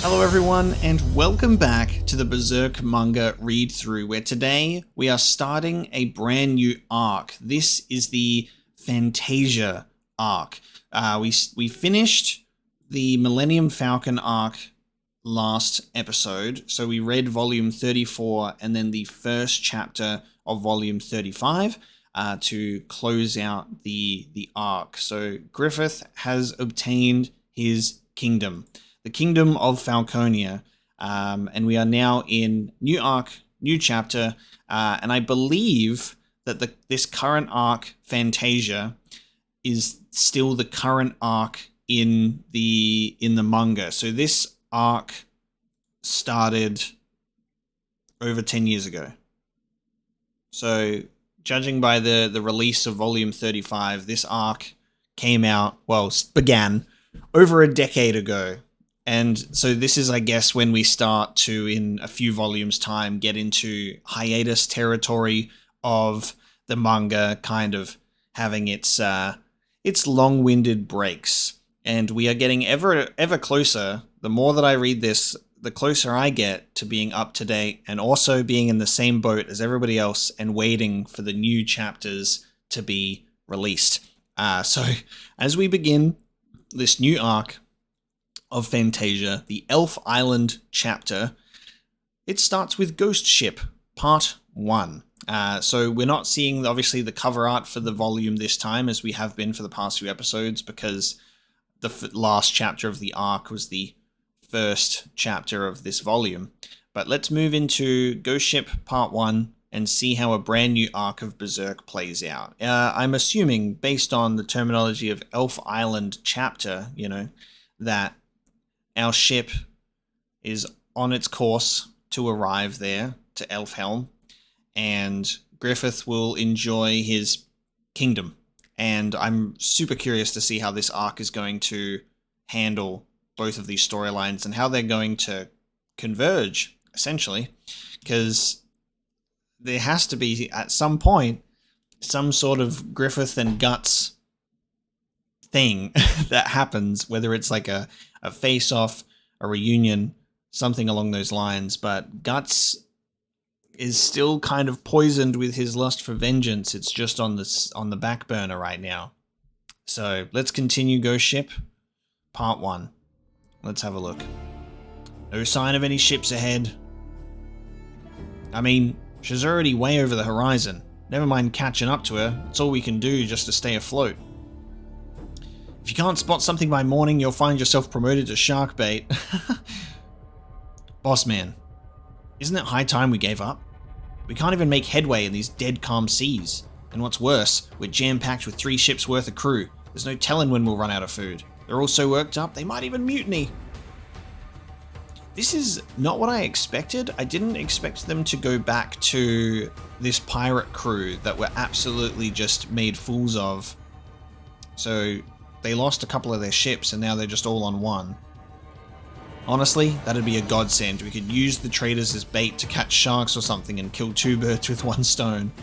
Hello everyone, and welcome back to the Berserk manga read-through, where today we are starting a brand new arc. This is the Fantasia arc. We finished the Millennium Falcon arc last episode, so we read volume 34 and then the first chapter of volume 35 to close out the arc. So Griffith has obtained his kingdom. The Kingdom of Falconia, and we are now in new arc, new chapter, and I believe that this current arc, Fantasia, is still the current arc in the manga. So this arc started over 10 years ago. So judging by the release of volume 35, this arc began over a decade ago. And so this is, I guess, when we start to, in a few volumes' time, get into hiatus territory of the manga kind of having its long-winded breaks. And we are getting ever closer. The more that I read this, the closer I get to being up to date and also being in the same boat as everybody else and waiting for the new chapters to be released. So as we begin this new arc of Fantasia, the Elf Island chapter, it starts with Ghost Ship, Part 1. So we're not seeing, obviously, the cover art for the volume this time, as we have been for the past few episodes, because the last chapter of the arc was the first chapter of this volume. But let's move into Ghost Ship, Part 1, and see how a brand new arc of Berserk plays out. I'm assuming, based on the terminology of Elf Island chapter, that our ship is on its course to arrive there, to Elfhelm, and Griffith will enjoy his kingdom. And I'm super curious to see how this arc is going to handle both of these storylines and how they're going to converge, essentially, because there has to be, at some point, some sort of Griffith and Guts thing that happens, whether it's like a face-off, a reunion, something along those lines. But Guts is still kind of poisoned with his lust for vengeance. It's just on the back burner right now. So let's continue Ghost Ship, Part 1. Let's have a look. No sign of any ships ahead. I mean, she's already way over the horizon. Never mind catching up to her. It's all we can do just to stay afloat. If you can't spot something by morning, you'll find yourself promoted to shark bait. Boss man, isn't it high time we gave up? We can't even make headway in these dead calm seas. And what's worse, we're jam-packed with 3 ships worth of crew. There's no telling when we'll run out of food. They're all so worked up, they might even mutiny. This is not what I expected. I didn't expect them to go back to this pirate crew that were absolutely just made fools of. So they lost a couple of their ships and now they're just all on one. Honestly, that'd be a godsend. We could use the traders as bait to catch sharks or something and kill 2 birds with 1 stone.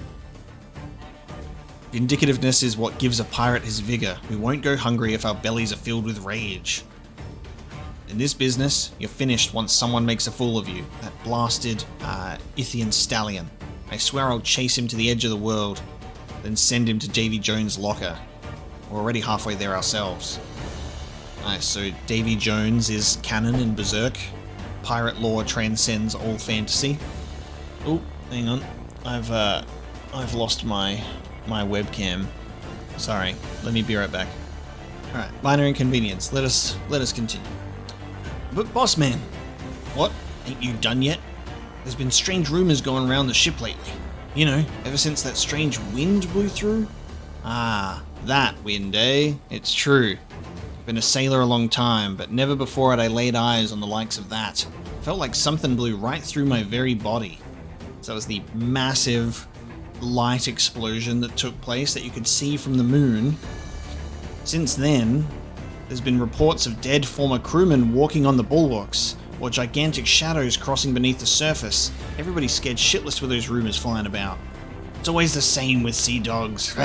Vindicativeness is what gives a pirate his vigor. We won't go hungry if our bellies are filled with rage. In this business, you're finished once someone makes a fool of you. That blasted Ithian stallion. I swear I'll chase him to the edge of the world, then send him to Davy Jones' locker. We're already halfway there ourselves. Nice, so Davy Jones is canon in Berserk. Pirate lore transcends all fantasy. Oh, hang on. I've lost my webcam. Sorry, let me be right back. Alright, minor inconvenience. Let us continue. But boss man, what? Ain't you done yet? There's been strange rumors going around the ship lately. You know, ever since that strange wind blew through? Ah, that wind, eh? It's true. I've been a sailor a long time, but never before had I laid eyes on the likes of that. It felt like something blew right through my very body. So it was the massive light explosion that took place that you could see from the moon. Since then, there's been reports of dead former crewmen walking on the bulwarks, or gigantic shadows crossing beneath the surface. Everybody's scared shitless with those rumors flying about. It's always the same with sea dogs.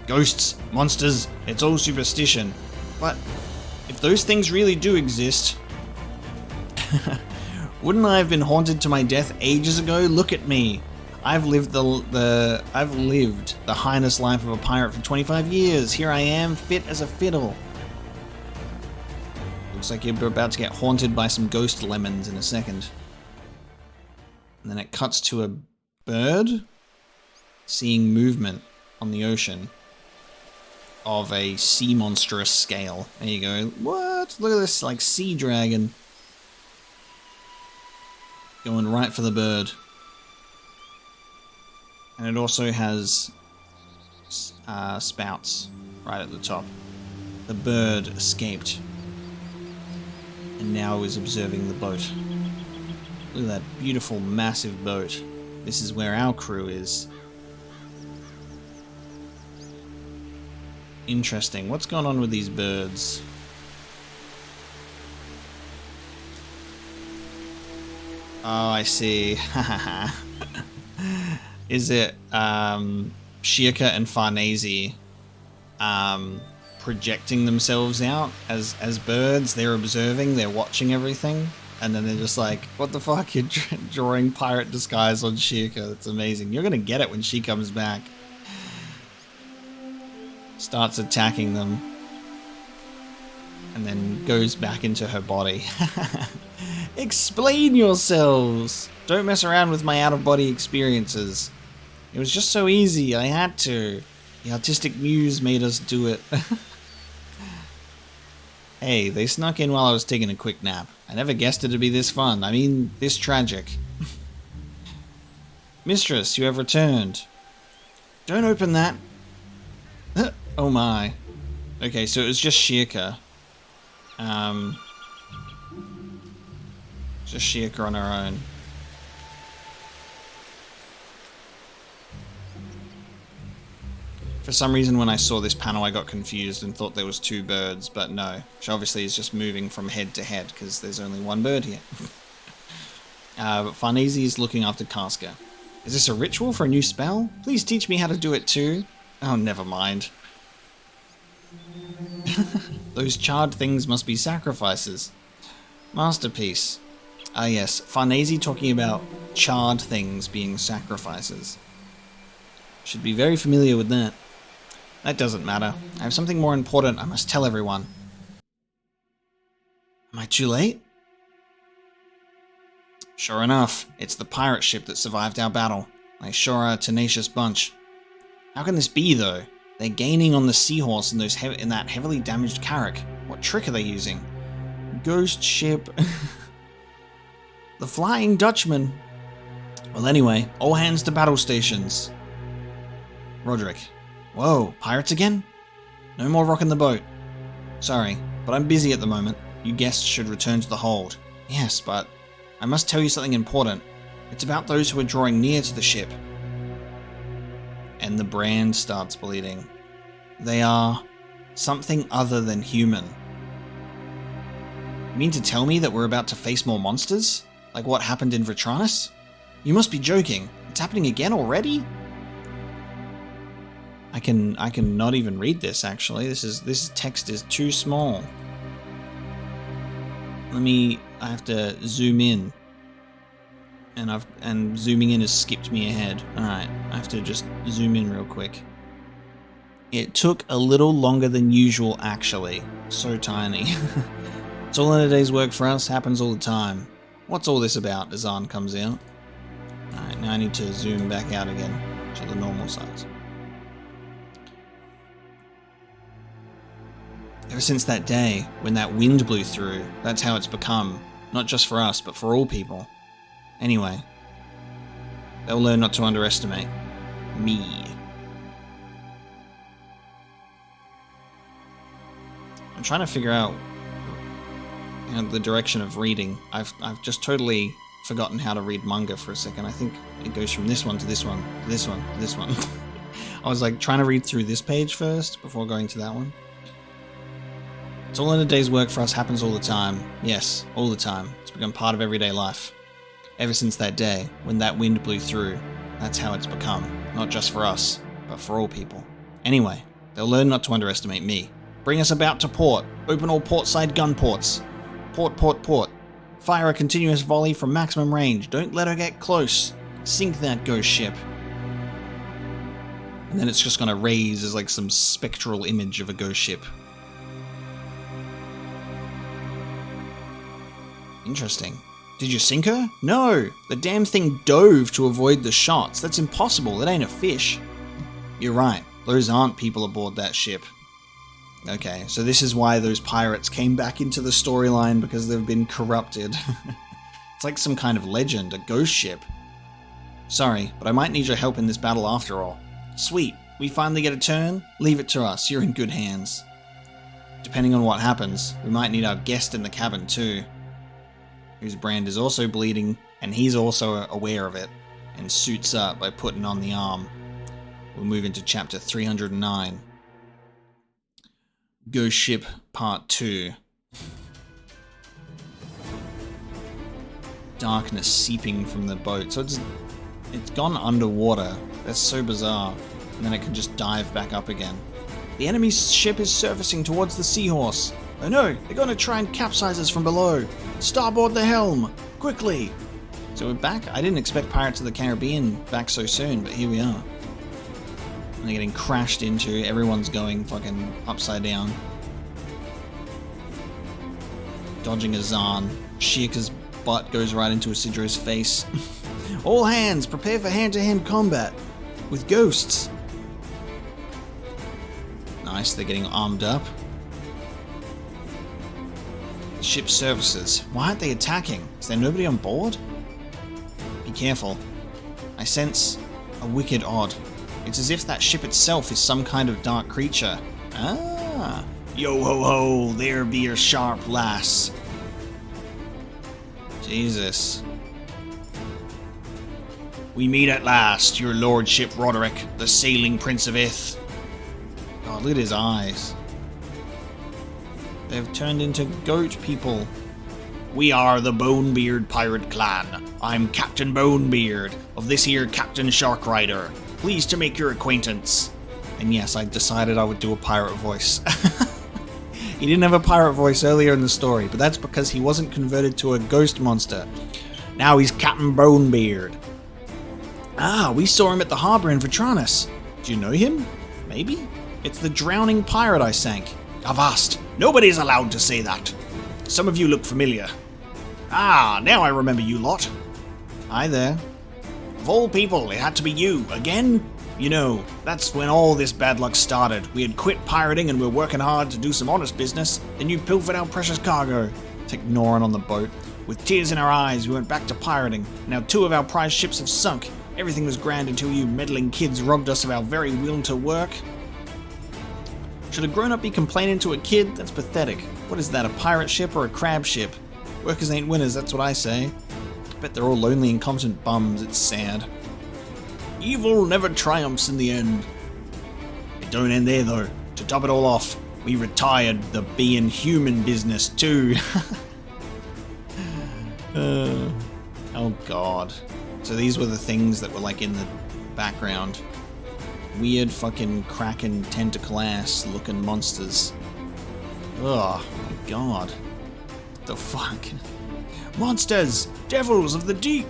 Ghosts, monsters, it's all superstition. But if those things really do exist, Wouldn't I have been haunted to my death ages ago? Look at me. I've lived the highness life of a pirate for 25 years. Here I am, fit as a fiddle. Looks like you're about to get haunted by some ghost lemons in a second. And then it cuts to a bird seeing movement on the ocean of a sea monstrous scale. There you go. What? Look at this, like, sea dragon. Going right for the bird. And it also has spouts right at the top. The bird escaped and now is observing the boat. Look at that beautiful, massive boat. This is where our crew is. Interesting. What's going on with these birds? Oh, I see. Is it Shirka and Farnese projecting themselves out as birds? They're observing, they're watching everything, and then they're just like, what the fuck, you're drawing pirate disguise on Shirka. That's amazing. You're gonna get it when she comes back. Starts attacking them and then goes back into her body. Explain yourselves! Don't mess around with my out-of-body experiences. It was just so easy, I had to. The artistic muse made us do it. Hey, they snuck in while I was taking a quick nap. I never guessed it to be this fun. I mean, this tragic. Mistress, you have returned. Don't open that. Oh my. Okay, so it was just Shirka. Just Shirka on her own. For some reason when I saw this panel I got confused and thought there was two birds, but no. She obviously is just moving from head to head because there's only one bird here. But Farnese is looking after Casca. Is this a ritual for a new spell? Please teach me how to do it too. Oh, never mind. Those charred things must be sacrifices. Masterpiece. Ah yes, Farnese talking about charred things being sacrifices. Should be very familiar with that. That doesn't matter. I have something more important I must tell everyone. Am I too late? Sure enough, it's the pirate ship that survived our battle. They sure are a tenacious bunch. How can this be, though? They're gaining on the seahorse in that heavily damaged carrack. What trick are they using? Ghost ship. The Flying Dutchman. Well anyway, all hands to battle stations. Roderick. Whoa, pirates again? No more rocking the boat. Sorry, but I'm busy at the moment. You guests should return to the hold. Yes, but I must tell you something important. It's about those who are drawing near to the ship. And the brand starts bleeding. They are something other than human. You mean to tell me that we're about to face more monsters? Like what happened in Vitranis? You must be joking. It's happening again already? I can not even read this actually. This text is too small. I have to zoom in. And zooming in has skipped me ahead. Alright, I have to just zoom in real quick. It took a little longer than usual actually. So tiny. It's all in a day's work for us, happens all the time. What's all this about? Azan comes out. Alright, now I need to zoom back out again to the normal size. Ever since that day, when that wind blew through, that's how it's become. Not just for us, but for all people. Anyway, they'll learn not to underestimate me. I'm trying to figure out the direction of reading. I've just totally forgotten how to read manga for a second. I think it goes from this one to this one, to this one, to this one. I was like trying to read through this page first before going to that one. It's all in a day's work for us, happens all the time. Yes, all the time. It's become part of everyday life. Ever since that day, when that wind blew through, that's how it's become. Not just for us, but for all people. Anyway, they'll learn not to underestimate me. Bring us about to port. Open all portside gun ports. Port, port, port. Fire a continuous volley from maximum range. Don't let her get close. Sink that ghost ship. And then it's just gonna raise as like some spectral image of a ghost ship. Interesting. Did you sink her? No! The damn thing dove to avoid the shots. That's impossible. It ain't a fish. You're right. Those aren't people aboard that ship. Okay, so this is why those pirates came back into the storyline, because they've been corrupted. It's like some kind of legend, a ghost ship. Sorry, but I might need your help in this battle after all. Sweet, we finally get a turn? Leave it to us, you're in good hands. Depending on what happens, we might need our guest in the cabin too. Whose brand is also bleeding, and he's also aware of it, and suits up by putting on the arm. We'll move into chapter 309. Ghost Ship Part 2. Darkness seeping from the boat. So it's gone underwater. That's so bizarre. And then it can just dive back up again. The enemy's ship is surfacing towards the Seahorse. Oh no, they're going to try and capsize us from below. Starboard the helm! Quickly! So we're back. I didn't expect Pirates of the Caribbean back so soon, but here we are. And they're getting crashed into. Everyone's going fucking upside down. Dodging a Zahn. Shirka's butt goes right into Isidro's face. All hands, prepare for hand-to-hand combat. With ghosts. Nice, they're getting armed up. The ship services. Why aren't they attacking? Is there nobody on board? Be careful. I sense a wicked odd. It's as if that ship itself is some kind of dark creature. Ah! Yo ho ho, there be your sharp lass. Jesus. We meet at last, your lordship Roderick, the sailing prince of Ith. God, look at his eyes. They've turned into goat people. We are the Bonebeard Pirate Clan. I'm Captain Bonebeard, of this here Captain Sharkrider. Pleased to make your acquaintance. And yes, I decided I would do a pirate voice. He didn't have a pirate voice earlier in the story, but that's because he wasn't converted to a ghost monster. Now he's Captain Bonebeard. Ah, we saw him at the harbour in Vitranus. Do you know him? Maybe? It's the drowning pirate I sank. Avast! Nobody's allowed to say that. Some of you look familiar. Ah, now I remember you lot. Hi there. Of all people, it had to be you. Again? You know, that's when all this bad luck started. We had quit pirating and we're working hard to do some honest business. Then you pilfered our precious cargo. It's ignoring on the boat. With tears in our eyes, we went back to pirating. Now 2 of our prize ships have sunk. Everything was grand until you meddling kids robbed us of our very will to work. Should a grown-up be complaining to a kid? That's pathetic. What is that, a pirate ship or a crab ship? Workers ain't winners, that's what I say. I bet they're all lonely, incompetent bums. It's sad. Evil never triumphs in the end. It don't end there, though. To top it all off, we retired the being human business, too. Oh, God. So these were the things that were, like, in the background. Weird fucking kraken tentacle ass looking monsters. Oh my god. What the fuck? Monsters! Devils of the deep!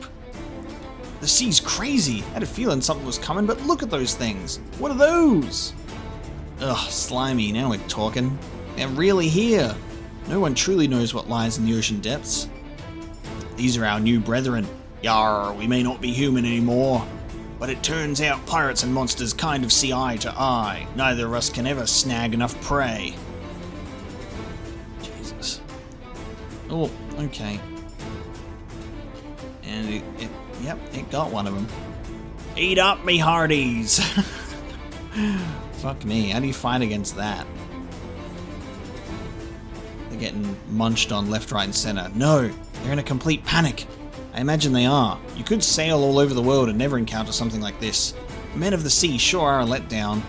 The sea's crazy. I had a feeling something was coming, but look at those things. What are those? Ugh, slimy, now we're talking. They're really here. No one truly knows what lies in the ocean depths. These are our new brethren. Yar, we may not be human anymore. But it turns out pirates and monsters kind of see eye to eye. Neither of us can ever snag enough prey. Jesus. Oh, okay. And yep, it got one of them. Eat up, me hearties! Fuck me, how do you fight against that? They're getting munched on left, right, and center. No, they're in a complete panic. I imagine they are. You could sail all over the world and never encounter something like this. Men of the sea sure are a letdown.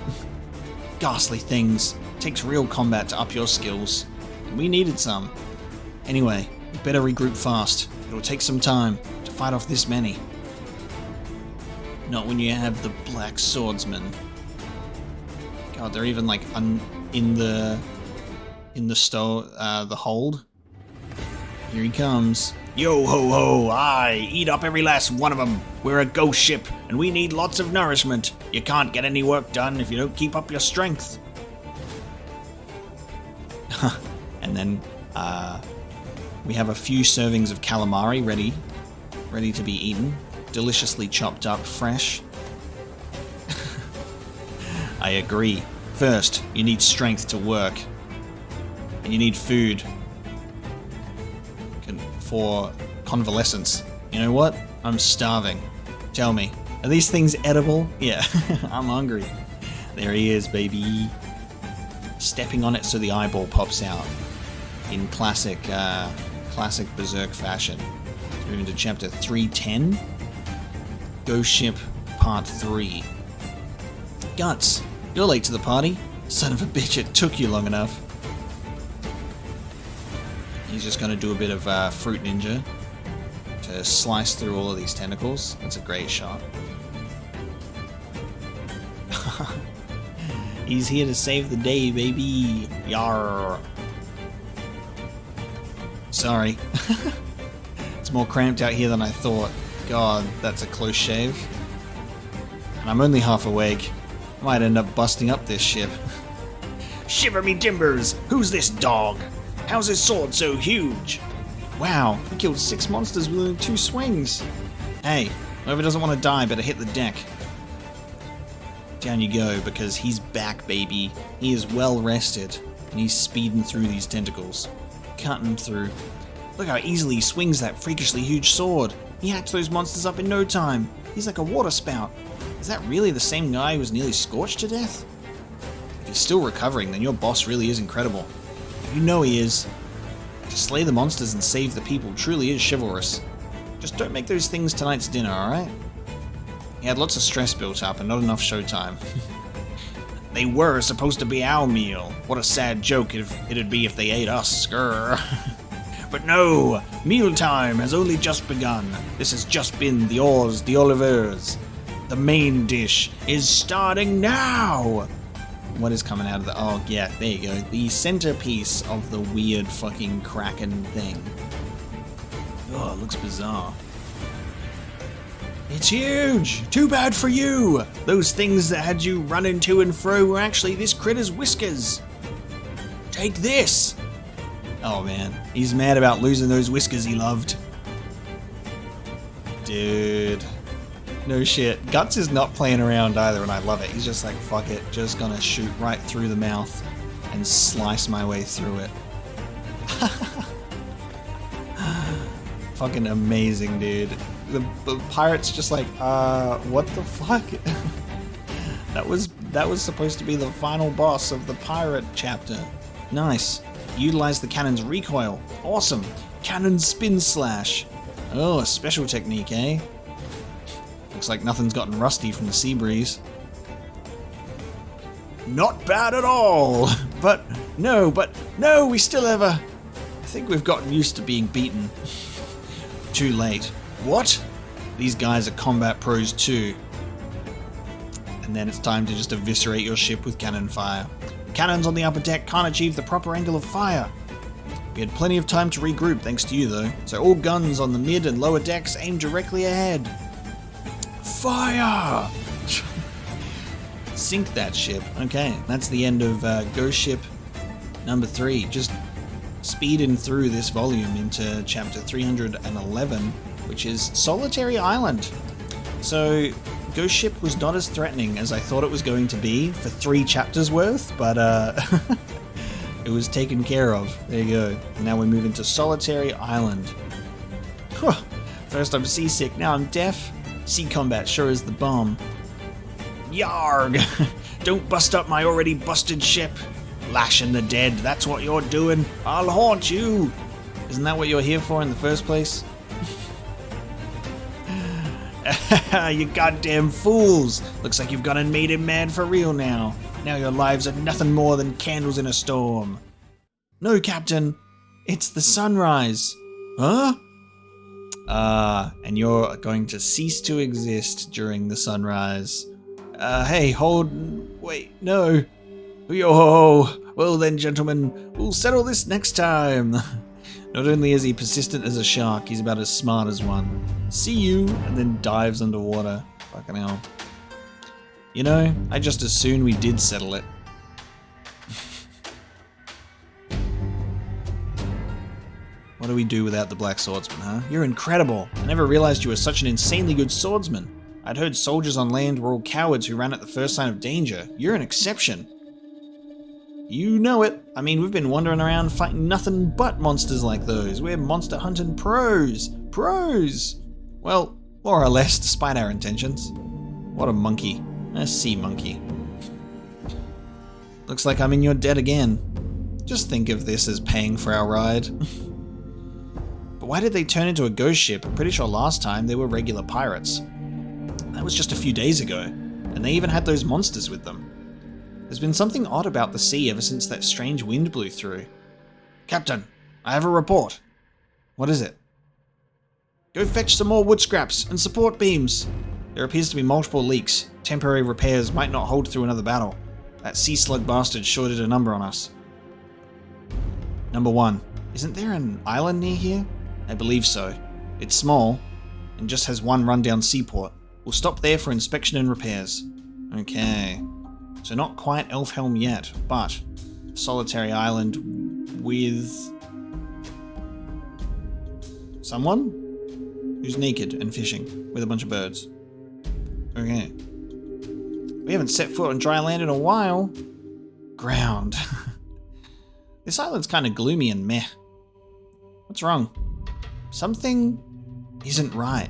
Ghastly things. It takes real combat to up your skills. And we needed some. Anyway, we better regroup fast. It'll take some time to fight off this many. Not when you have the black swordsman. God, they're even like in the hold. Here he comes. Yo ho ho, aye, eat up every last one of them. We're a ghost ship, and we need lots of nourishment. You can't get any work done if you don't keep up your strength. And then, we have a few servings of calamari ready to be eaten. Deliciously chopped up, fresh. I agree. First, you need strength to work. And you need food for convalescence. You know what? I'm starving. Tell me, are these things edible? Yeah, I'm hungry. There he is, baby. Stepping on it so the eyeball pops out. In classic Berserk fashion. Moving to chapter 310. Ghost Ship Part 3. Guts, you're late to the party. Son of a bitch, it took you long enough. He's just going to do a bit of Fruit Ninja to slice through all of these tentacles. That's a great shot. He's here to save the day, baby. Yarr. Sorry. It's more cramped out here than I thought. God, that's a close shave. And I'm only half awake. I might end up busting up this ship. Shiver me timbers! Who's this dog? How's his sword so huge? Wow, he killed 6 monsters with only 2 swings. Hey, whoever doesn't want to die better hit the deck. Down you go, because he's back, baby. He is well rested, and he's speeding through these tentacles. Cutting through. Look how easily he swings that freakishly huge sword. He hacks those monsters up in no time. He's like a water spout. Is that really the same guy who was nearly scorched to death? If he's still recovering, then your boss really is incredible. You know he is. To slay the monsters and save the people truly is chivalrous. Just don't make those things tonight's dinner, alright? He had lots of stress built up and not enough showtime. They were supposed to be our meal. What a sad joke it'd be if they ate us. Grr. But no! Mealtime has only just begun. This has just been the hors d'oeuvres. The main dish is starting now! What is coming out of the... Oh, yeah, there you go. The centerpiece of the weird fucking kraken thing. Oh, it looks bizarre. It's huge! Too bad for you! Those things that had you running to and fro were actually this critter's whiskers. Take this! Oh, man. He's mad about losing those whiskers he loved. Dude... No shit. Guts is not playing around either, and I love it. He's just like, fuck it. Just gonna shoot right through the mouth and slice my way through it. Fucking amazing, dude. The pirate's just like, what the fuck? That was supposed to be the final boss of the pirate chapter. Nice. Utilize the cannon's recoil. Awesome. Cannon spin slash. Oh, a special technique, eh? Looks like nothing's gotten rusty from the sea breeze. Not bad at all! But no, we still have a... I think we've gotten used to being beaten. Too late. What? These guys are combat pros too. And then it's time to just eviscerate your ship with cannon fire. The cannons on the upper deck can't achieve the proper angle of fire. We had plenty of time to regroup thanks to you though, so all guns on the mid and lower decks aim directly ahead. Fire! Sink that ship. Okay, that's the end of Ghost Ship number 3. Just speeding through this volume into chapter 311, which is Solitary Island. So, Ghost Ship was not as threatening as I thought it was going to be for 3 chapters worth, but it was taken care of. There you go. And now we move into Solitary Island. First I'm seasick, now I'm deaf. Sea combat sure is the bomb. Yarg! Don't bust up my already busted ship. Lashing the dead, that's what you're doing. I'll haunt you. Isn't that what you're here for in the first place? You goddamn fools! Looks like you've gone and made him mad for real now. Now your lives are nothing more than candles in a storm. No, Captain. It's the sunrise. Huh? And you're going to cease to exist during the sunrise. Hey, hold... Wait, no. Yo, well then, gentlemen, we'll settle this next time. Not only is he persistent as a shark, he's about as smart as one. See you, and then dives underwater. Fucking hell. You know, I just as soon we did settle it. What do we do without the Black Swordsman, huh? You're incredible. I never realized you were such an insanely good swordsman. I'd heard soldiers on land were all cowards who ran at the first sign of danger. You're an exception. You know it. I mean, we've been wandering around fighting nothing but monsters like those. We're monster hunting pros. Pros! Well, more or less, despite our intentions. What a monkey. A sea monkey. Looks like I'm in your debt again. Just think of this as paying for our ride. But why did they turn into a ghost ship? I'm pretty sure last time they were regular pirates. That was just a few days ago, and they even had those monsters with them. There's been something odd about the sea ever since that strange wind blew through. Captain, I have a report. What is it? Go fetch some more wood scraps and support beams. There appears to be multiple leaks. Temporary repairs might not hold through another battle. That sea slug bastard sure did a number on us. Number 1. Isn't there an island near here? I believe so. It's small, and just has one rundown seaport. We'll stop there for inspection and repairs. Okay. So not quite Elfhelm yet, but a solitary island with someone who's naked and fishing with a bunch of birds. Okay. We haven't set foot on dry land in a while. Ground. This island's kind of gloomy and meh. What's wrong? Something isn't right.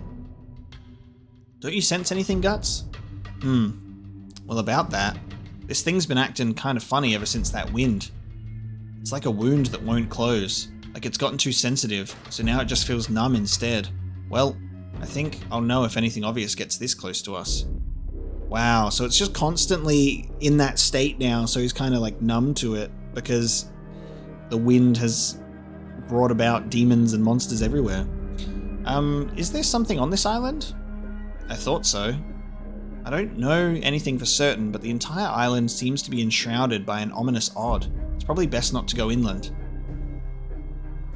Don't you sense anything, Guts? Well, about that, this thing's been acting kind of funny ever since that wind. It's like a wound that won't close. Like it's gotten too sensitive, so now it just feels numb instead. Well, I think I'll know if anything obvious gets this close to us. Wow, so it's just constantly in that state now, so he's kind of like numb to it because the wind has brought about demons and monsters everywhere. Is there something on this island? I thought so. I don't know anything for certain, but the entire island seems to be enshrouded by an ominous odd. It's probably best not to go inland.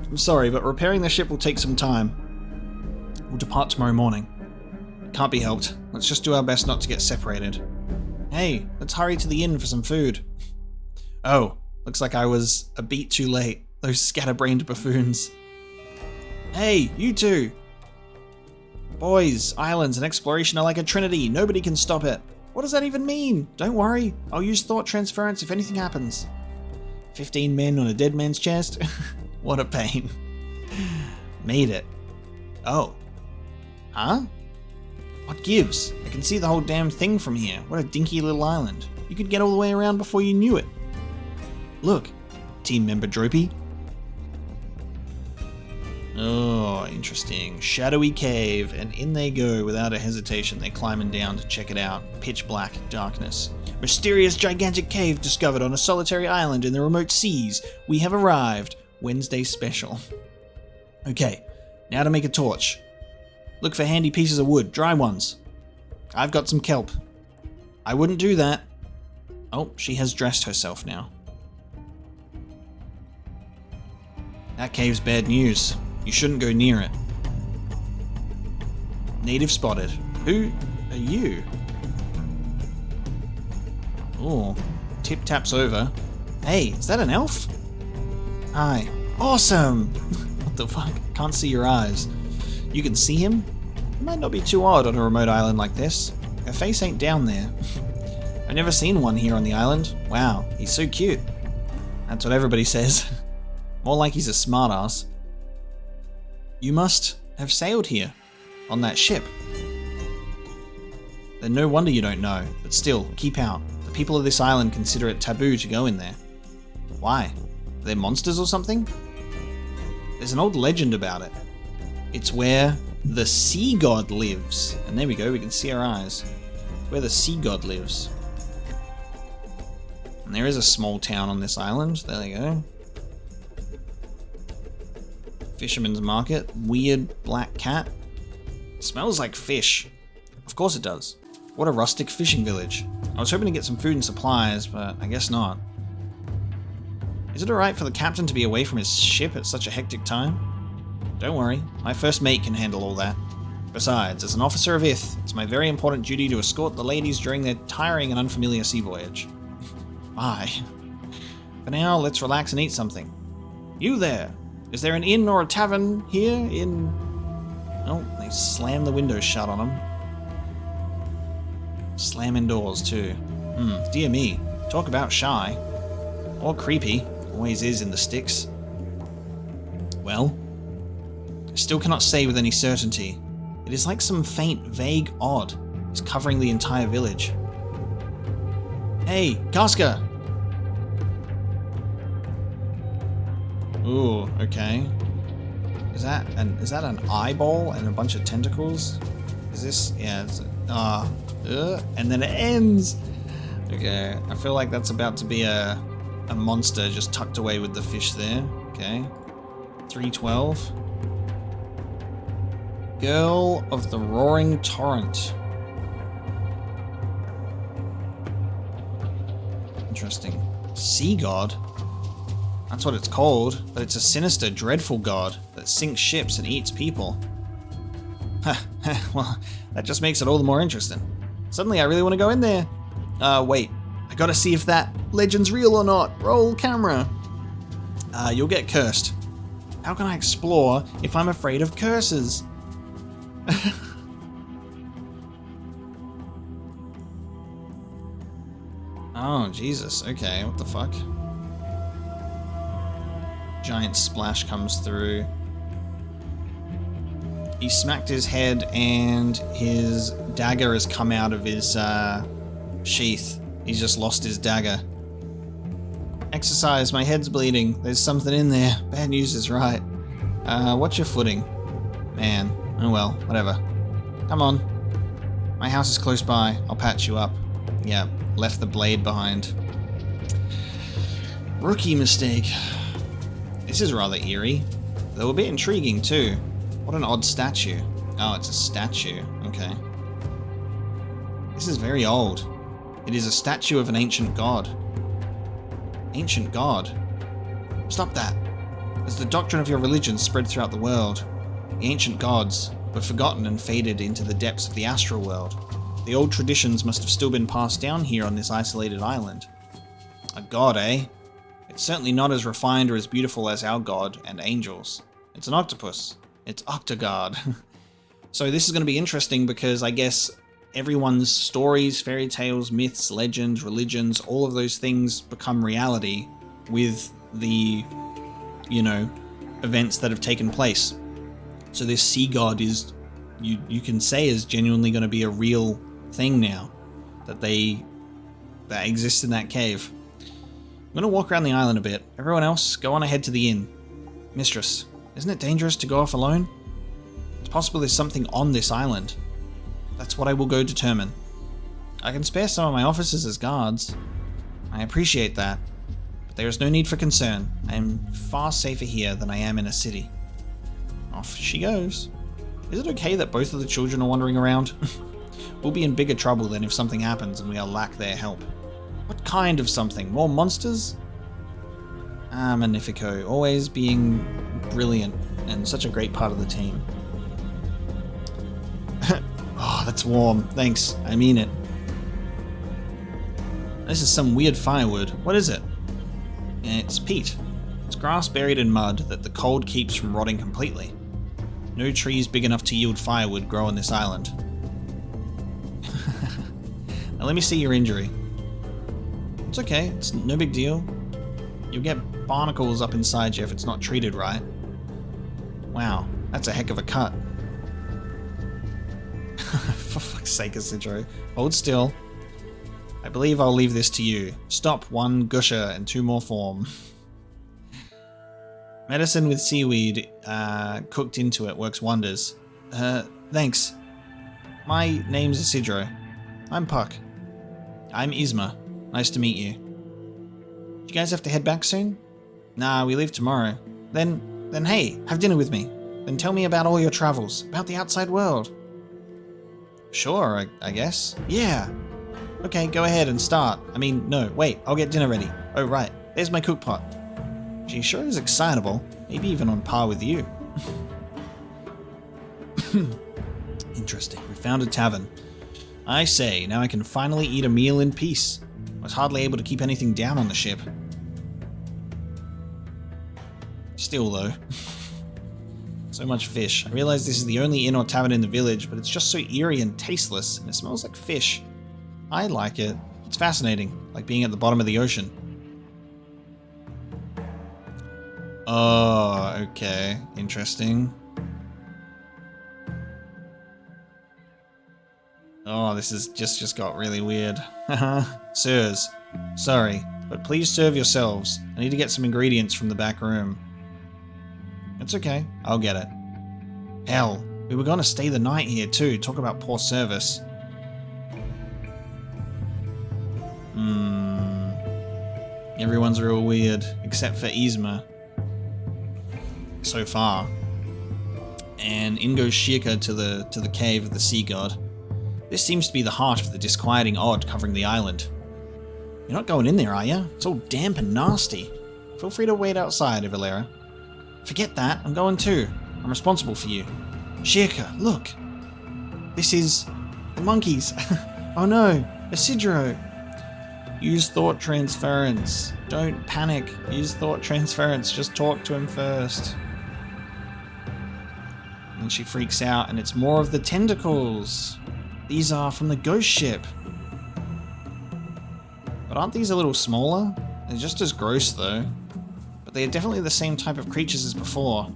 I'm sorry, but repairing the ship will take some time. We'll depart tomorrow morning. It can't be helped. Let's just do our best not to get separated. Hey, let's hurry to the inn for some food. Oh, looks like I was a beat too late. Those scatterbrained buffoons. Hey, you two! Boys, islands, and exploration are like a trinity. Nobody can stop it. What does that even mean? Don't worry. I'll use thought transference if anything happens. 15 men on a dead man's chest? What a pain. Made it. Oh. Huh? What gives? I can see the whole damn thing from here. What a dinky little island. You could get all the way around before you knew it. Look. Team member Dropey. Oh, interesting. Shadowy cave, and in they go without a hesitation. They're climbing down to check it out. Pitch black darkness. Mysterious gigantic cave discovered on a solitary island in the remote seas. We have arrived. Wednesday special. Okay, now to make a torch. Look for handy pieces of wood, dry ones. I've got some kelp. I wouldn't do that. Oh, she has dressed herself now. That cave's bad news. You shouldn't go near it. Native spotted. Who are you? Oh, Tip taps over. Hey, is that an elf? Hi. Awesome! What the fuck? Can't see your eyes. You can see him? It might not be too odd on a remote island like this. Her face ain't down there. I've never seen one here on the island. Wow, he's so cute. That's what everybody says. More like he's a smartass. You must have sailed here, on that ship. Then no wonder you don't know, but still, keep out. The people of this island consider it taboo to go in there. Why? Are they monsters or something? There's an old legend about it. It's where the sea god lives. And there we go, we can see our eyes. It's where the sea god lives. And there is a small town on this island. There you go. Fisherman's market. Weird black cat. Smells like fish. Of course it does. What a rustic fishing village. I was hoping to get some food and supplies, but I guess not. Is it alright for the captain to be away from his ship at such a hectic time? Don't worry, my first mate can handle all that. Besides, as an officer of Ith, it's my very important duty to escort the ladies during their tiring and unfamiliar sea voyage. Bye. For now, let's relax and eat something. You there! Is there an inn or a tavern here in... Oh, they slam the windows shut on them. Slamming doors too. Dear me, talk about shy. Or creepy, always is in the sticks. Well, I still cannot say with any certainty. It is like some faint, vague odd is covering the entire village. Hey, Casca! Ooh, okay. Is that an eyeball and a bunch of tentacles? Is this... Yeah, it's... and then it ends! Okay, I feel like that's about to be a monster just tucked away with the fish there. Okay. 312. Girl of the Roaring Torrent. Interesting. Sea god? That's what it's called, but it's a sinister, dreadful god that sinks ships and eats people. Well, that just makes it all the more interesting. Suddenly I really want to go in there. Wait. I gotta see if that legend's real or not. Roll camera. You'll get cursed. How can I explore if I'm afraid of curses? Oh, Jesus. Okay, what the fuck? Giant splash comes through. He smacked his head and his dagger has come out of his sheath. He's just lost his dagger. Exercise, my head's bleeding. There's something in there. Bad news is right. What's your footing? Man, oh well, whatever. Come on. My house is close by. I'll patch you up. Yeah, left the blade behind. Rookie mistake. This is rather eerie, though a bit intriguing too. What an odd statue. Oh, it's a statue. Okay. This is very old. It is a statue of an ancient god. Ancient god? Stop that. As the doctrine of your religion spread throughout the world, the ancient gods were forgotten and faded into the depths of the astral world. The old traditions must have still been passed down here on this isolated island. A god, eh? It's certainly not as refined or as beautiful as our god and angels. It's an octopus. It's Octogod. So this is going to be interesting because I guess everyone's stories, fairy tales, myths, legends, religions, all of those things become reality with the, you know, events that have taken place. So this sea god is, you can say, is genuinely going to be a real thing now that exists in that cave. I'm going to walk around the island a bit. Everyone else, go on ahead to the inn. Mistress, isn't it dangerous to go off alone? It's possible there's something on this island. That's what I will go determine. I can spare some of my officers as guards. I appreciate that, but there is no need for concern. I am far safer here than I am in a city. Off she goes. Is it okay that both of the children are wandering around? We'll be in bigger trouble than if something happens and we lack their help. What kind of something? More monsters? Ah, Magnifico, always being brilliant and such a great part of the team. Oh, that's warm. Thanks. I mean it. This is some weird firewood. What is it? It's peat. It's grass buried in mud that the cold keeps from rotting completely. No trees big enough to yield firewood grow on this island. Now let me see your injury. It's okay. It's no big deal. You'll get barnacles up inside you if it's not treated right. Wow, that's a heck of a cut. For fuck's sake, Isidro. Hold still. I believe I'll leave this to you. Stop, 1 gusher and 2 more form. Medicine with seaweed cooked into it works wonders. Thanks. My name's Isidro. I'm Puck. I'm Isma. Nice to meet you. Do you guys have to head back soon? Nah, we leave tomorrow. Then hey, have dinner with me. Then tell me about all your travels, about the outside world. Sure, I guess. Yeah. Okay, go ahead and start. I mean, no, wait, I'll get dinner ready. Oh, right. There's my cook pot. She sure is excitable, maybe even on par with you. Interesting. We found a tavern. I say, now I can finally eat a meal in peace. I was hardly able to keep anything down on the ship. Still, though. So much fish. I realize this is the only inn or tavern in the village, but it's just so eerie and tasteless, and it smells like fish. I like it. It's fascinating, like being at the bottom of the ocean. Oh, okay. Interesting. Oh, this is just got really weird. Haha. Sirs, sorry, but please serve yourselves. I need to get some ingredients from the back room. It's okay, I'll get it. Hell, we were going to stay the night here too. Talk about poor service. Everyone's real weird, except for Yzma. So far. And in goes Shirka to the cave of the sea god. This seems to be the heart of the disquieting odd covering the island. You're not going in there, are you? It's all damp and nasty. Feel free to wait outside, Evalera. Forget that, I'm going too. I'm responsible for you. Shirka, look! This is... the monkeys! Oh no! Isidro! Use thought transference. Don't panic. Use thought transference. Just talk to him first. And she freaks out, and it's more of the tentacles. These are from the ghost ship. But aren't these a little smaller? They're just as gross though. But they are definitely the same type of creatures as before.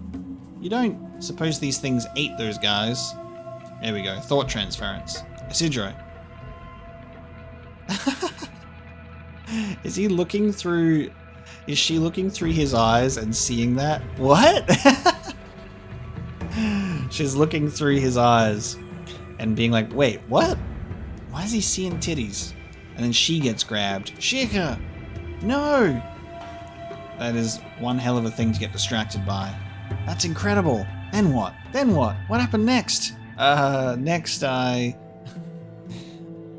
You don't suppose these things ate those guys? There we go. Thought transference. Isidro. Is he looking through... Is she looking through his eyes and seeing that? What? She's looking through his eyes and being like, wait, what? Why is he seeing titties? And then she gets grabbed. Shirka! No! That is one hell of a thing to get distracted by. That's incredible. Then what? Then what? What happened next? Next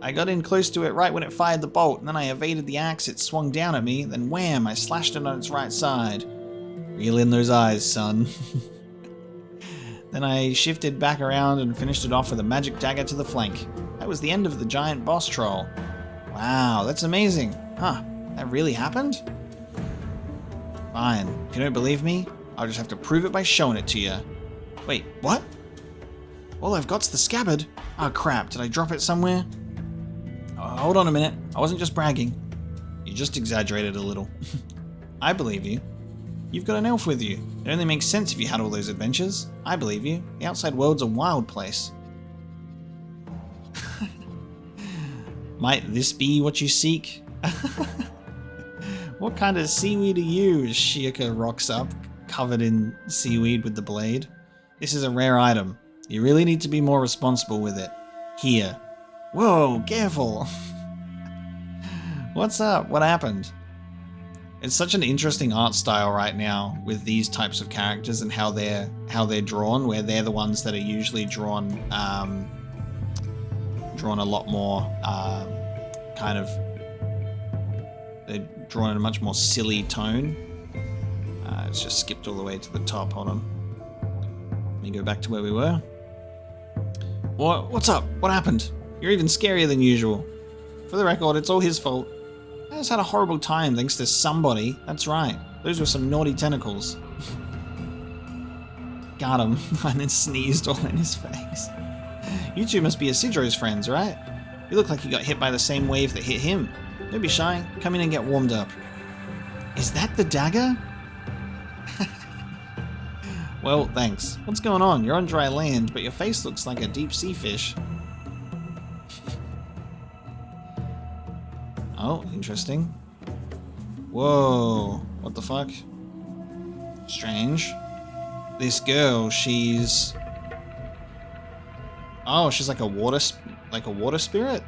I got in close to it right when it fired the bolt, and then I evaded the axe, it swung down at me, then wham, I slashed it on its right side. Reel in those eyes, son. Then I shifted back around and finished it off with a magic dagger to the flank. That was the end of the giant boss troll. Wow, that's amazing. Huh, that really happened? Fine. If you don't believe me, I'll just have to prove it by showing it to you. Wait, what? All I've got's the scabbard. Oh crap, did I drop it somewhere? Hold on a minute, I wasn't just bragging. You just exaggerated a little. I believe you. You've got an elf with you. It only makes sense if you had all those adventures. I believe you. The outside world's a wild place. Might this be what you seek? What kind of seaweed are you? As Shirka rocks up, covered in seaweed with the blade. This is a rare item. You really need to be more responsible with it. Here. Whoa, careful! What's up? What happened? It's such an interesting art style right now with these types of characters and how they're drawn, where they're the ones that are usually drawn a lot more kind of, they're drawn in a much more silly tone. It's just skipped all the way to the top. Hold on. Let me go back to where we were. What's up? What happened? You're even scarier than usual. For the record, it's all his fault. I just had a horrible time thanks to somebody. That's right. Those were some naughty tentacles. Got him. And then sneezed all in his face. You two must be Isidro's friends, right? You look like you got hit by the same wave that hit him. Don't be shy. Come in and get warmed up. Is that the dagger? Well, thanks. What's going on? You're on dry land, but your face looks like a deep sea fish. Oh, interesting. Whoa, what the fuck? Strange. This girl, she's... Oh, she's like a water spirit?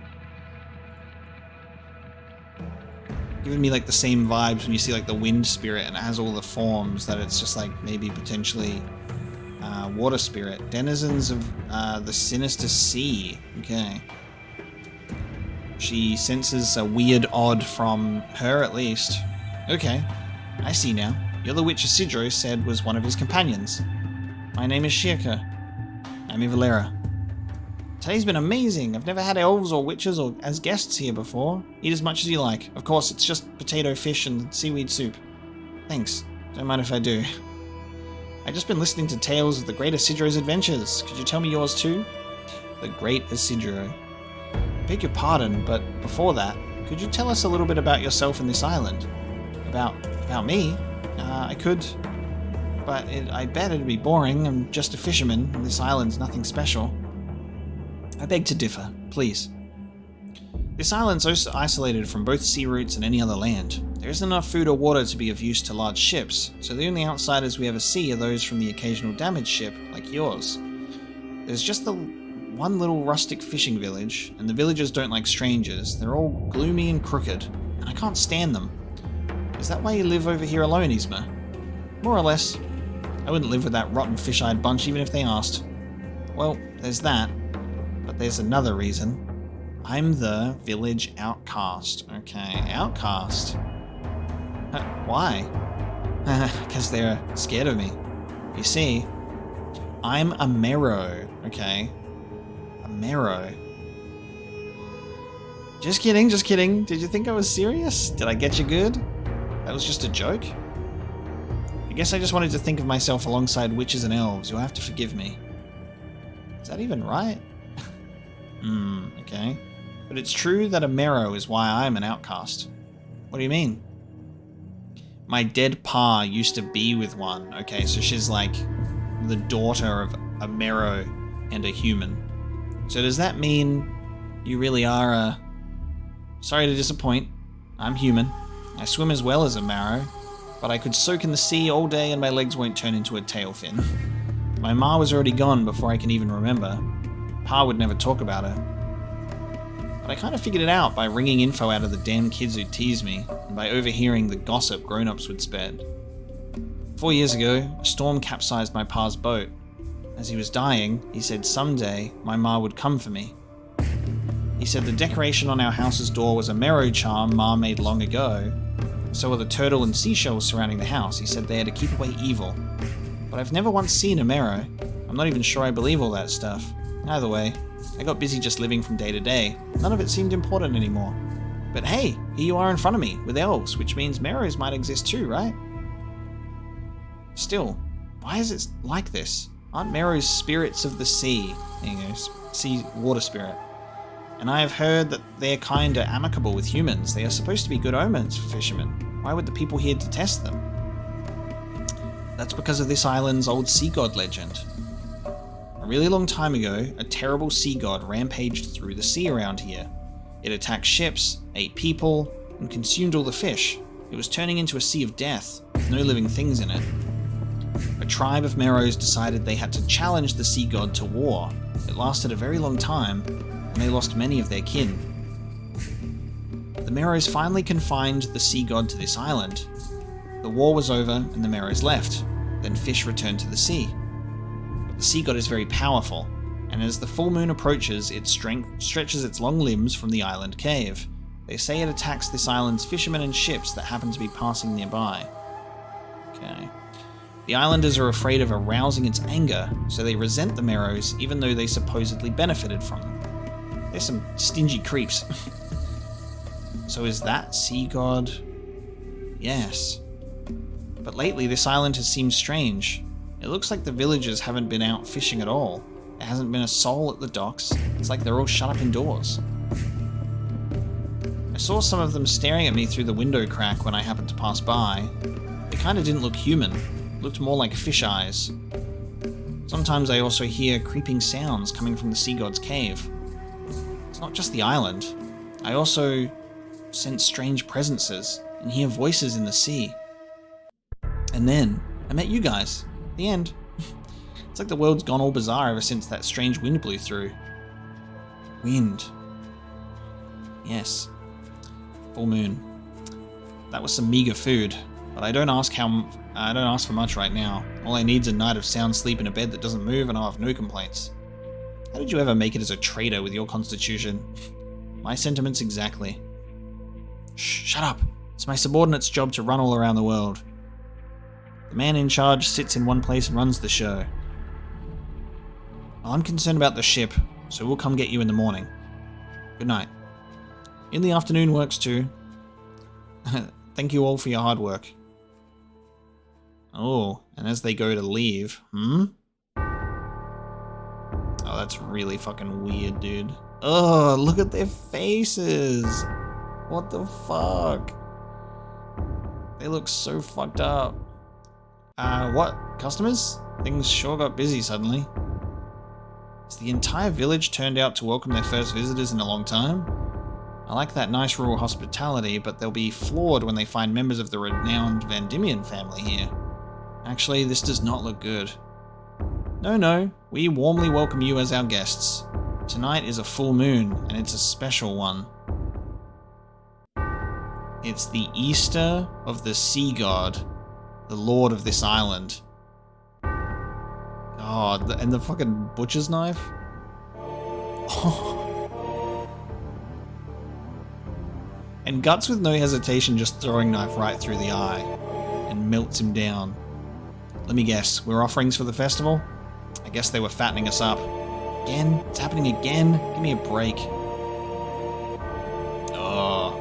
Giving me like the same vibes when you see like the wind spirit and it has all the forms that it's just like maybe potentially water spirit. Denizens of the sinister sea. Okay. She senses a weird odd from her, at least. Okay, I see now. You're the witch Isidro said was one of his companions. My name is Shirka. I'm Ivalera. Today's been amazing. I've never had elves or witches or as guests here before. Eat as much as you like. Of course, it's just potato, fish, and seaweed soup. Thanks. Don't mind if I do. I've just been listening to tales of the Great Isidro's adventures. Could you tell me yours too? The Great Isidro. Beg your pardon, but before that, could you tell us a little bit about yourself and this island? About me? I could, but I bet it'd be boring. I'm just a fisherman, and this island's nothing special. I beg to differ, please. This island's so isolated from both sea routes and any other land. There isn't enough food or water to be of use to large ships, so the only outsiders we ever see are those from the occasional damaged ship, like yours. There's just the one little rustic fishing village, and the villagers don't like strangers. They're all gloomy and crooked, and I can't stand them. Is that why you live over here alone, Yzma? More or less. I wouldn't live with that rotten fish-eyed bunch even if they asked. Well, there's that. But there's another reason. I'm the village outcast. Okay, outcast. Why? Because they're scared of me. You see, I'm a Mero, okay? A Mero. Just kidding, just kidding. Did you think I was serious? Did I get you good? That was just a joke? I guess I just wanted to think of myself alongside witches and elves. You'll have to forgive me. Is that even right? Okay. But it's true that a Mero is why I'm an outcast. What do you mean? My dead pa used to be with one. Okay, so she's like the daughter of a Mero and a human. So does that mean you really are a... Sorry to disappoint. I'm human. I swim as well as a Mero, but I could soak in the sea all day and my legs won't turn into a tail fin. My ma was already gone before I can even remember. Pa would never talk about her. But I kind of figured it out by wringing info out of the damn kids who teased me, and by overhearing the gossip grown-ups would spread. 4 years ago, a storm capsized my pa's boat. As he was dying, he said someday my ma would come for me. He said the decoration on our house's door was a Mero charm ma made long ago. So were the turtle and seashells surrounding the house. He said they had to keep away evil. But I've never once seen a Mero. I'm not even sure I believe all that stuff. Either way, I got busy just living from day to day. None of it seemed important anymore. But hey, here you are in front of me, with elves, which means Meros might exist too, right? Still, why is it like this? Aren't Meros spirits of the sea? There you go, sea water spirit. And I have heard that they're kinda amicable with humans. They are supposed to be good omens for fishermen. Why would the people here detest them? That's because of this island's old sea god legend. A really long time ago, a terrible sea god rampaged through the sea around here. It attacked ships, ate people, and consumed all the fish. It was turning into a sea of death, with no living things in it. A tribe of Meros decided they had to challenge the sea god to war. It lasted a very long time, and they lost many of their kin. The Meros finally confined the sea god to this island. The war was over, and the Meros left. Then fish returned to the sea. But the sea god is very powerful, and as the full moon approaches, its strength stretches its long limbs from the island cave. They say it attacks this island's fishermen and ships that happen to be passing nearby. Okay. The islanders are afraid of arousing its anger, so they resent the Meros even though they supposedly benefited from them. They're some stingy creeps. So is that sea god? Yes. But lately this island has seemed strange. It looks like the villagers haven't been out fishing at all. There hasn't been a soul at the docks. It's like they're all shut up indoors. I saw some of them staring at me through the window crack when I happened to pass by. They kinda didn't look human. Looked more like fish eyes. Sometimes I also hear creeping sounds coming from the sea god's cave. It's not just the island. I also sense strange presences and hear voices in the sea. And then I met you guys. The end. It's like the world's gone all bizarre ever since that strange wind blew through. Wind. Yes. Full moon. That was some meager food, but I don't ask for much right now. All I need is a night of sound sleep in a bed that doesn't move, and I'll have no complaints. How did you ever make it as a trader with your constitution? My sentiments exactly. Shh, shut up. It's my subordinate's job to run all around the world. The man in charge sits in one place and runs the show. I'm concerned about the ship, so we'll come get you in the morning. Good night. In the afternoon works too. Thank you all for your hard work. Oh, and as they go to leave, Oh, that's really fucking weird, dude. Oh, look at their faces. What the fuck? They look so fucked up. What? Customers? Things sure got busy suddenly. Has the entire village turned out to welcome their first visitors in a long time? I like that nice rural hospitality, but they'll be floored when they find members of the renowned Vandimian family here. Actually, this does not look good. No, we warmly welcome you as our guests. Tonight is a full moon, and it's a special one. It's the Easter of the Sea God, the Lord of this island. God, and the fucking butcher's knife? And Guts with no hesitation just throwing knife right through the eye and melts him down. Let me guess, we're offerings for the festival? I guess they were fattening us up. Again? It's happening again? Give me a break. Oh.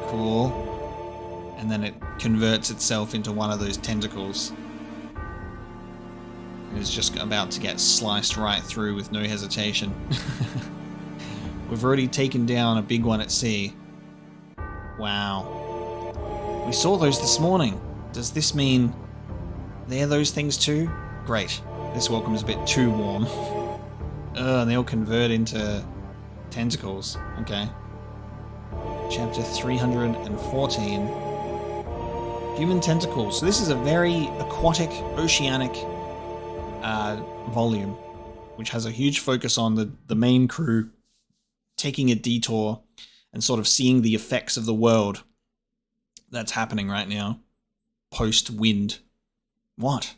Cool. And then it converts itself into one of those tentacles. And it's just about to get sliced right through with no hesitation. We've already taken down a big one at sea. Wow. We saw those this morning. Does this mean they're those things too? Great. This welcome is a bit too warm. And they all convert into tentacles. Okay. Chapter 314. Human tentacles. So this is a very aquatic, oceanic volume, which has a huge focus on the main crew taking a detour and sort of seeing the effects of the world that's happening right now. Post-wind. What?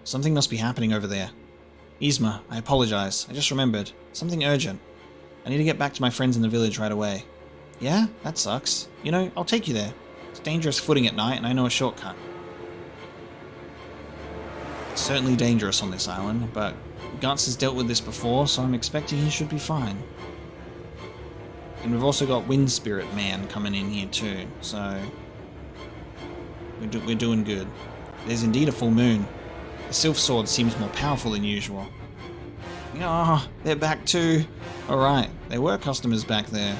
Something must be happening over there. Yzma, I apologize. I just remembered. Something urgent. I need to get back to my friends in the village right away. Yeah? That sucks. You know, I'll take you there. It's dangerous footing at night, and I know a shortcut. It's certainly dangerous on this island, but Guts has dealt with this before, so I'm expecting he should be fine. And we've also got Wind Spirit Man coming in here too, so we're doing good. There's indeed a full moon. The Sylph Sword seems more powerful than usual. Ah, they're back too. Alright, there were customers back there.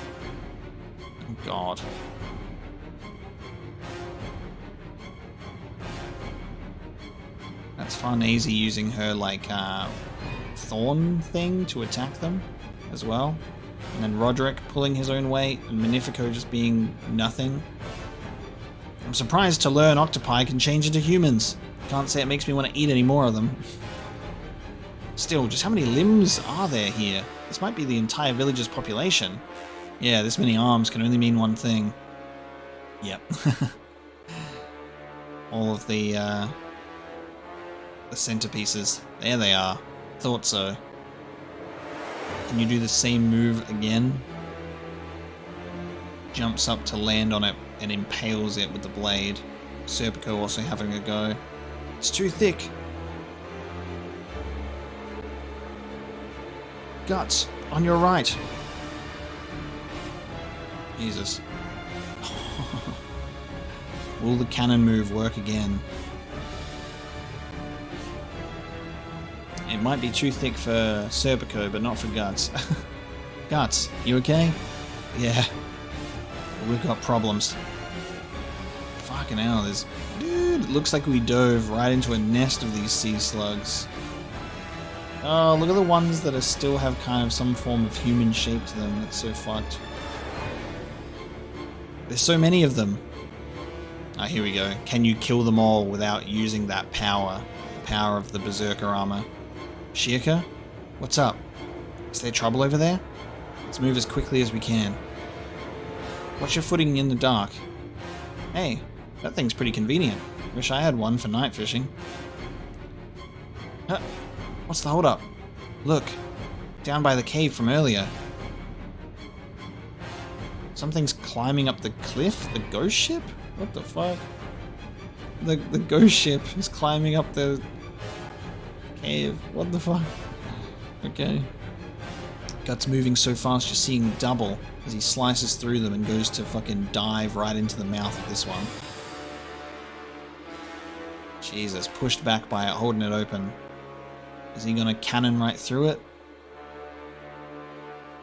Oh god. That's fun, easy using her like thorn thing to attack them as well. And then Roderick pulling his own weight, and Magnifico just being nothing. I'm surprised to learn octopi can change into humans. Can't say it makes me want to eat any more of them. Still, just how many limbs are there here? This might be the entire village's population. Yeah, this many arms can only mean one thing. Yep. All of the centerpieces. There they are. Thought so. Can you do the same move again? Jumps up to land on it and impales it with the blade. Serpico also having a go. It's too thick. Guts, on your right. Jesus. Will the cannon move work again? It might be too thick for Serpico, but not for Guts. Guts, you okay? Yeah. We've got problems. Fucking hell, there's... Dude, it looks like we dove right into a nest of these sea slugs. Oh, look at the ones that are still have kind of some form of human shape to them. That's so fucked. There's so many of them. Ah, here we go. Can you kill them all without using that power? The power of the Berserker armor. Shirka? What's up? Is there trouble over there? Let's move as quickly as we can. Watch your footing in the dark. Hey, that thing's pretty convenient. Wish I had one for night fishing. Huh? What's the holdup? Look, down by the cave from earlier. Something's climbing up the cliff? The ghost ship? What the fuck? The ghost ship is climbing up the cave. What the fuck? Okay. Guts moving so fast you're seeing double as he slices through them and goes to fucking dive right into the mouth of this one. Jesus, pushed back by it, holding it open. Is he gonna cannon right through it?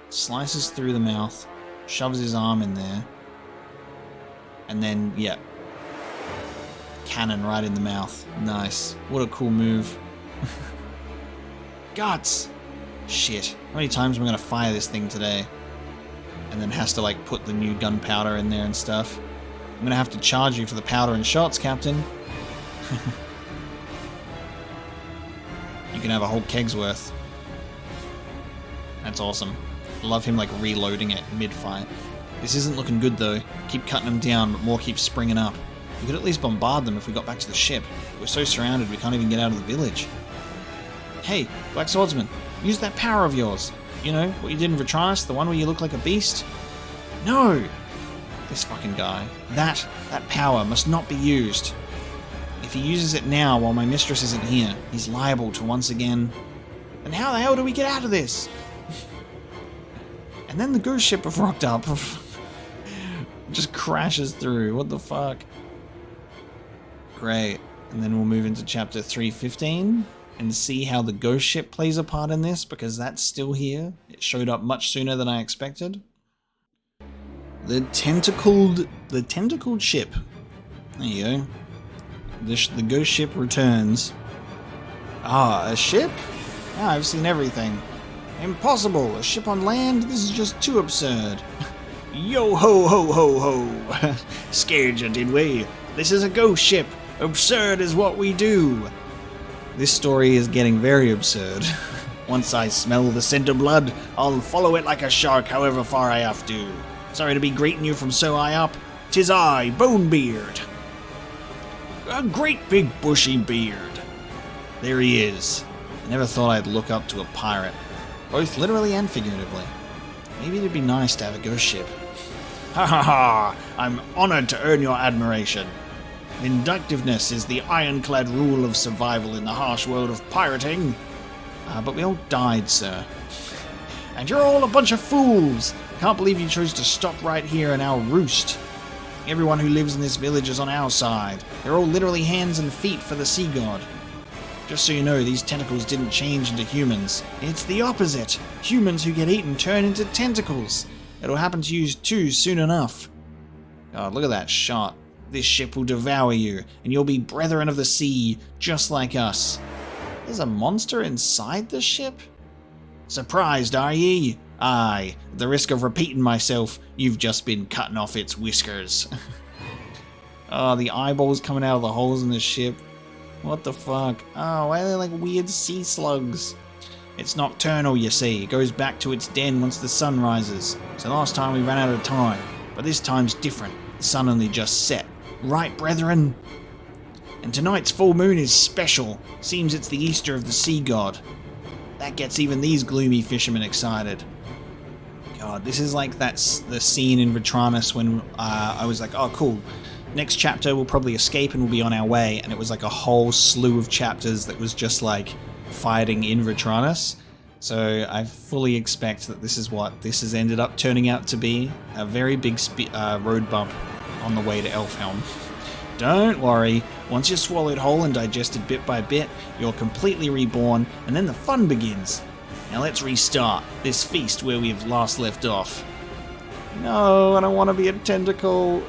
Slices through the mouth, shoves his arm in there, and then, yeah, cannon right in the mouth. Nice. What a cool move. Guts! Shit. How many times am I gonna fire this thing today? And then has to, like, put the new gunpowder in there and stuff. I'm gonna have to charge you for the powder and shots, Captain. You can have a whole keg's worth. That's awesome. I love him, like, reloading it mid-fight. This isn't looking good, though. Keep cutting them down, but more keeps springing up. We could at least bombard them if we got back to the ship. We're so surrounded we can't even get out of the village. Hey, Black Swordsman, use that power of yours. You know, what you did in Vitranus, the one where you look like a beast? No! This fucking guy. That power must not be used. If he uses it now while my mistress isn't here, he's liable to once again... Then how the hell do we get out of this? And then the ghost ship have rocked up. Just crashes through. What the fuck? Great. And then we'll move into chapter 315 and see how the ghost ship plays a part in this, because that's still here. It showed up much sooner than I expected. The tentacled ship. There you go. The ghost ship returns. Ah, a ship? Ah, I've seen everything. Impossible! A ship on land? This is just too absurd. Yo ho ho ho ho! Scared you, did we? This is a ghost ship. Absurd is what we do. This story is getting very absurd. Once I smell the scent of blood, I'll follow it like a shark however far I have to. Sorry to be greeting you from so high up. 'Tis I, Bonebeard. A great big bushy beard. There he is. I never thought I'd look up to a pirate. Both literally and figuratively. Maybe it'd be nice to have a ghost ship. Ha ha ha! I'm honored to earn your admiration. Inductiveness is the ironclad rule of survival in the harsh world of pirating. But we all died, sir. And you're all a bunch of fools! Can't believe you chose to stop right here in our roost. Everyone who lives in this village is on our side. They're all literally hands and feet for the sea god. Just so you know, these tentacles didn't change into humans. It's the opposite. Humans who get eaten turn into tentacles. It'll happen to you too soon enough. God, look at that shot. This ship will devour you, and you'll be brethren of the sea, just like us. There's a monster inside the ship? Surprised, are ye? Aye, at the risk of repeating myself, you've just been cutting off its whiskers. Oh, the eyeballs coming out of the holes in the ship. What the fuck? Oh, why are they like weird sea slugs? It's nocturnal, you see. It goes back to its den once the sun rises. So last time we ran out of time, but this time's different. The sun only just set. Right, brethren? And tonight's full moon is special. Seems it's the Easter of the sea god. That gets even these gloomy fishermen excited. God, this is like the scene in Vitranus when I was like, oh cool, next chapter we'll probably escape and we'll be on our way, and it was like a whole slew of chapters that was just like fighting in Vitranus. So I fully expect that this is what this has ended up turning out to be, a very big road bump on the way to Elfhelm. Don't worry, once you're swallowed whole and digested bit by bit, you're completely reborn, and then the fun begins. Now let's restart this feast where we've last left off. No, I don't want to be a tentacle.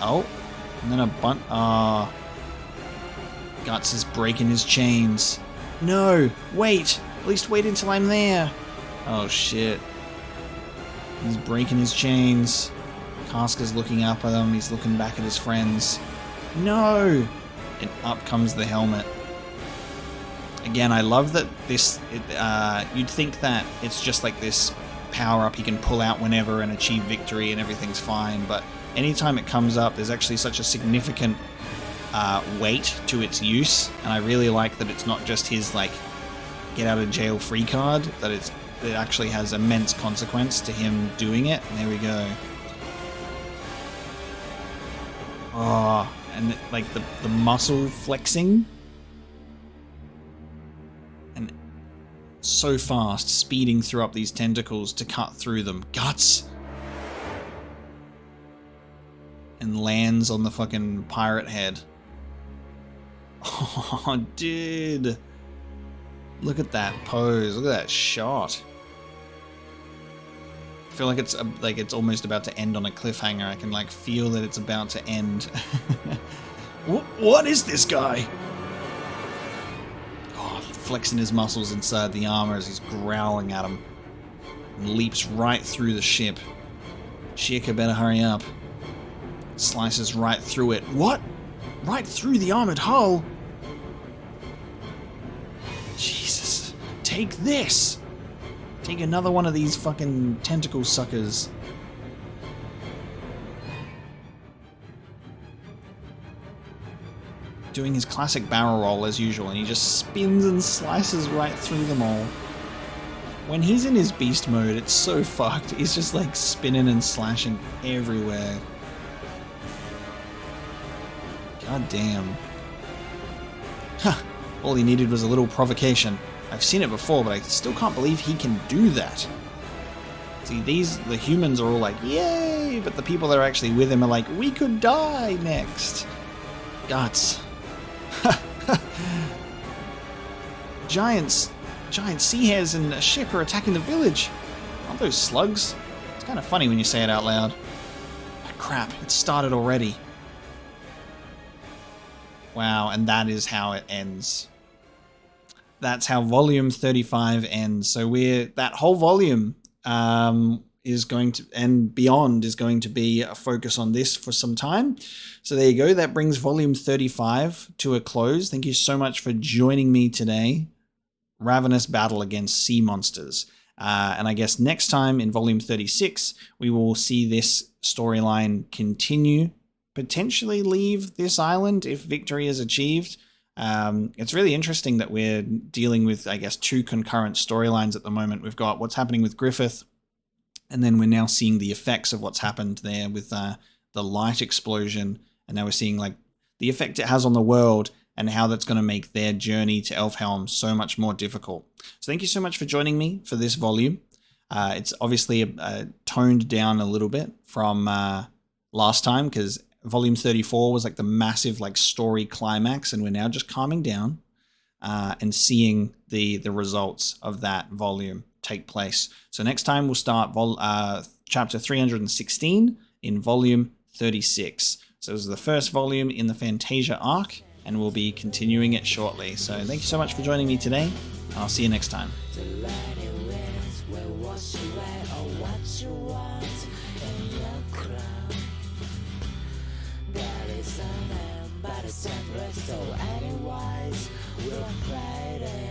Oh, and then a bunt. Guts is breaking his chains. No, wait. At least wait until I'm there. Oh shit. He's breaking his chains. Casca's looking up at him. He's looking back at his friends. No! And up comes the helmet. Again, I love that this... you'd think that it's just like this power-up he can pull out whenever and achieve victory and everything's fine, but anytime it comes up, there's actually such a significant weight to its use, and I really like that it's not just his, like, get-out-of-jail-free card, that it actually has immense consequence to him doing it. And there we go. Oh, and like the muscle flexing. And so fast, speeding through up these tentacles to cut through them. Guts! And lands on the fucking pirate head. Oh, dude. Look at that pose. Look at that shot. I feel like it's almost about to end on a cliffhanger. I can like feel that it's about to end. What is this guy? Oh, flexing his muscles inside the armor as he's growling at him. And leaps right through the ship. Shika better hurry up. Slices right through it. What? Right through the armored hull? Jesus. Take this! Take another one of these fucking tentacle suckers. Doing his classic barrel roll as usual, and he just spins and slices right through them all. When he's in his beast mode, it's so fucked. He's just like spinning and slashing everywhere. God damn. Huh. All he needed was a little provocation. I've seen it before, but I still can't believe he can do that. See, the humans are all like, yay! But the people that are actually with him are like, we could die next. Guts. Giant sea hares and a ship are attacking the village. Aren't those slugs? It's kind of funny when you say it out loud. Oh, crap, it started already. Wow, and that is how it ends. That's how volume 35 ends. So that whole volume is going to, and beyond, is going to be a focus on this for some time. So there you go. That brings volume 35 to a close. Thank you so much for joining me today. Ravenous battle against sea monsters. And I guess next time in volume 36, we will see this storyline continue, potentially leave this island if victory is achieved. It's really interesting that we're dealing with, I guess, two concurrent storylines at the moment. We've got what's happening with Griffith, and then we're now seeing the effects of what's happened there with the light explosion, and now we're seeing like the effect it has on the world and how that's going to make their journey to Elfhelm so much more difficult. So thank you so much for joining me for this volume. It's obviously toned down a little bit from last time, because volume 34 was like the massive like story climax, and we're now just calming down and seeing the results of that volume take place. So next time we'll start chapter 316 in volume 36. So this is the first volume in the Fantasia arc, and we'll be continuing it shortly. So thank you so much for joining me today. I'll see you next time. So anyways, we're fighting.